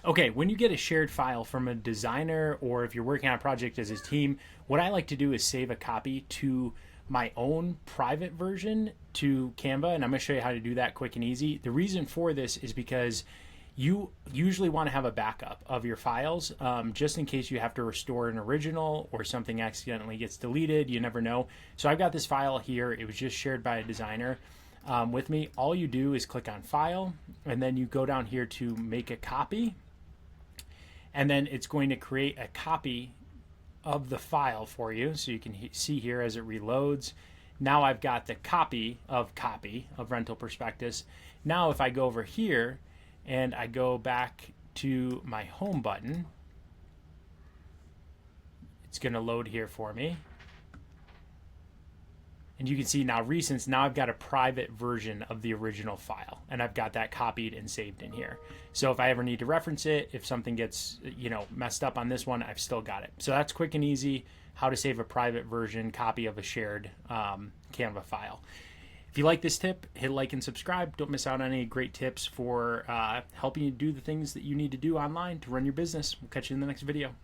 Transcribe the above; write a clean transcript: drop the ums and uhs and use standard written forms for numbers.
Okay, when you get a shared file from a designer or if you're working on a project as a team, what I like to do is save a copy to my own private version to Canva, and I'm going to show you how to do that quick and easy. The reason for this is because you usually want to have a backup of your files just in case you have to restore an original or something accidentally gets deleted. You never know. So I've got this file here. It was just shared by a designer with me. All you do is click on File, and then you go down here to Make a Copy, and then it's going to create a copy of the file for you. So you can see here as it reloads. Now I've got the copy of rental prospectus. Now if I go over here and I go back to my home button, it's going to load here for me. And you can see now recents, now I've got a private version of the original file, and I've got that copied and saved in here. So if I ever need to reference it, if something gets messed up on this one, I've still got it. So that's quick and easy, how to save a private version copy of a shared Canva file. If you like this tip, hit like and subscribe. Don't miss out on any great tips for helping you do the things that you need to do online to run your business. We'll catch you in the next video.